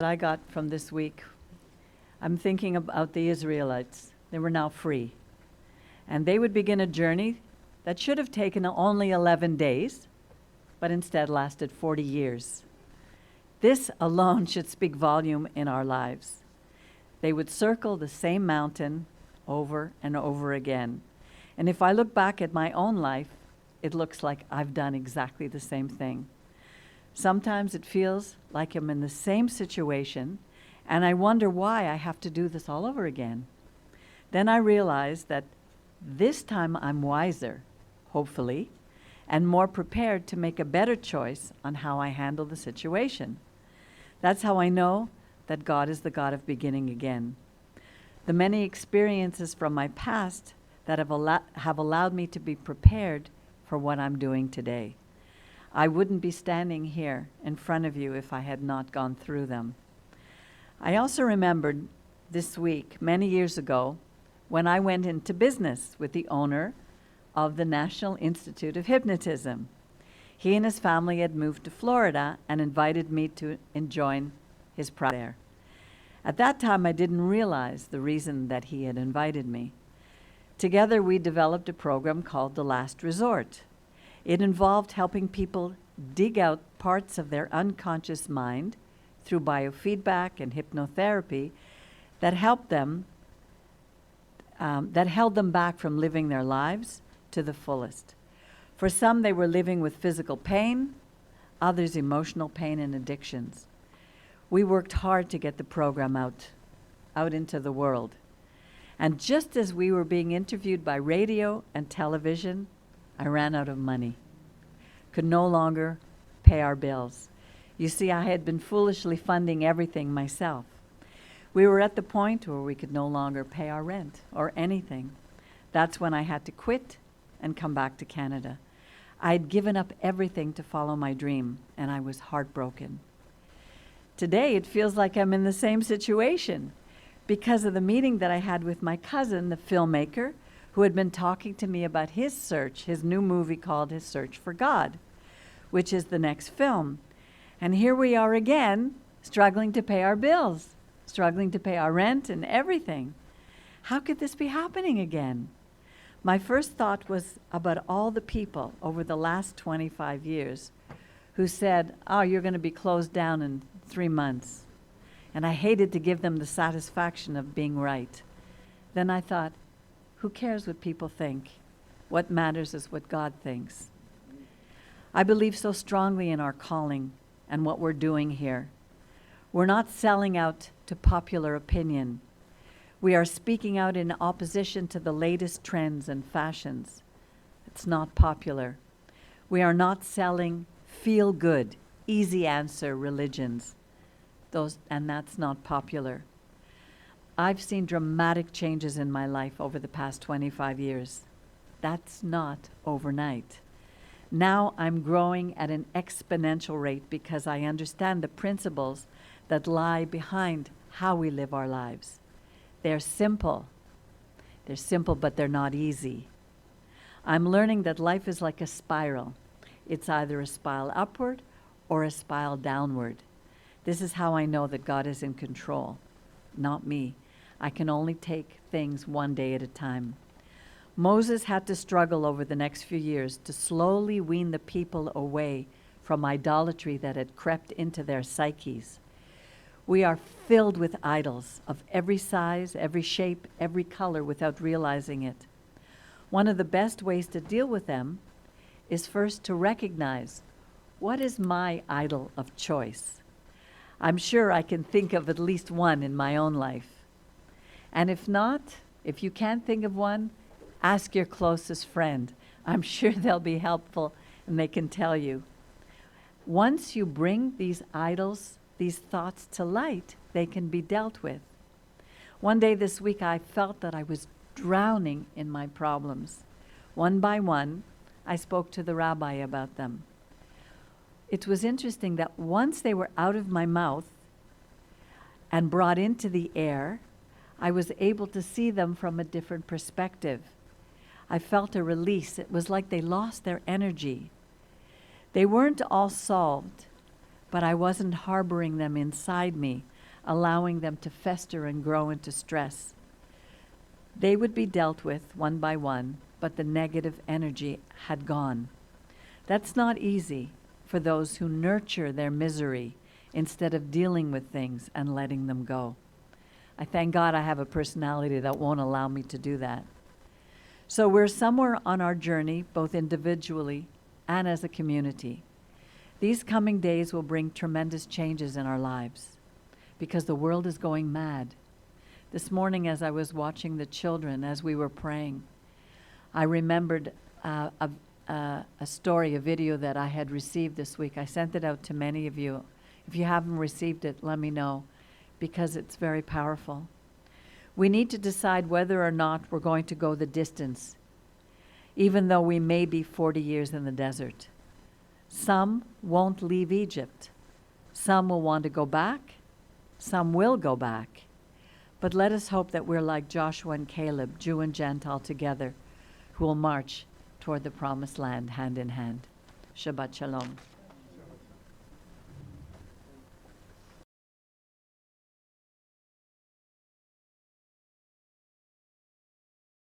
I got from this week, I'm thinking about the Israelites. They were now free. And they would begin a journey that should have taken only 11 days, but instead lasted 40 years. This alone should speak volume in our lives. They would circle the same mountain over and over again. And if I look back at my own life, it looks like I've done exactly the same thing. Sometimes it feels like I'm in the same situation, and I wonder why I have to do this all over again. Then I realize that this time I'm wiser, hopefully, and more prepared to make a better choice on how I handle the situation. That's how I know that God is the God of beginning again. The many experiences from my past that have allowed me to be prepared for what I'm doing today. I wouldn't be standing here in front of you if I had not gone through them. I also remembered this week, many years ago, when I went into business with the owner of the National Institute of Hypnotism. He and his family had moved to Florida and invited me to join his practice there. At that time, I didn't realize the reason that he had invited me. Together, we developed a program called The Last Resort. It involved helping people dig out parts of their unconscious mind through biofeedback and hypnotherapy that helped them, that held them back from living their lives to the fullest. For some, they were living with physical pain, others emotional pain and addictions. We worked hard to get the program out into the world. And just as we were being interviewed by radio and television, I ran out of money, could no longer pay our bills. You see, I had been foolishly funding everything myself. We were at the point where we could no longer pay our rent or anything. That's when I had to quit and come back to Canada. I'd given up everything to follow my dream, and I was heartbroken. Today, it feels like I'm in the same situation because of the meeting that I had with my cousin, the filmmaker, who had been talking to me about his search, his new movie called His Search for God, which is the next film. And here we are again, struggling to pay our bills, struggling to pay our rent and everything. How could this be happening again? My first thought was about all the people over the last 25 years who said, oh, you're going to be closed down in 3 months. And I hated to give them the satisfaction of being right. Then I thought, who cares what people think? What matters is what God thinks. I believe so strongly in our calling and what we're doing here. We're not selling out to popular opinion. We are speaking out in opposition to the latest trends and fashions. It's not popular. We are not selling feel-good, easy answer religions. And that's not popular. I've seen dramatic changes in my life over the past 25 years. That's not overnight. Now I'm growing at an exponential rate because I understand the principles that lie behind how we live our lives. They're simple. They're simple, but they're not easy. I'm learning that life is like a spiral. It's either a spiral upward or a spiral downward. This is how I know that God is in control, not me. I can only take things one day at a time. Moses had to struggle over the next few years to slowly wean the people away from idolatry that had crept into their psyches. We are filled with idols of every size, every shape, every color without realizing it. One of the best ways to deal with them is first to recognize, what is my idol of choice? I'm sure I can think of at least one in my own life. And if not, if you can't think of one, ask your closest friend. I'm sure they'll be helpful and they can tell you. Once you bring these idols, these thoughts to light, they can be dealt with. One day this week, I felt that I was drowning in my problems. One by one, I spoke to the rabbi about them. It was interesting that once they were out of my mouth and brought into the air, I was able to see them from a different perspective. I felt a release. It was like they lost their energy. They weren't all solved, but I wasn't harboring them inside me, allowing them to fester and grow into stress. They would be dealt with one by one, but the negative energy had gone. That's not easy for those who nurture their misery instead of dealing with things and letting them go. I thank God I have a personality that won't allow me to do that. So we're somewhere on our journey, both individually and as a community. These coming days will bring tremendous changes in our lives because the world is going mad. This morning, as I was watching the children, as we were praying, I remembered a story, a video that I had received this week. I sent it out to many of you. If you haven't received it, let me know, because it's very powerful. We need to decide whether or not we're going to go the distance, even though we may be 40 years in the desert. Some won't leave Egypt. Some will want to go back. Some will go back. But let us hope that we're like Joshua and Caleb, Jew and Gentile together, who will march toward the promised land hand in hand. Shabbat Shalom.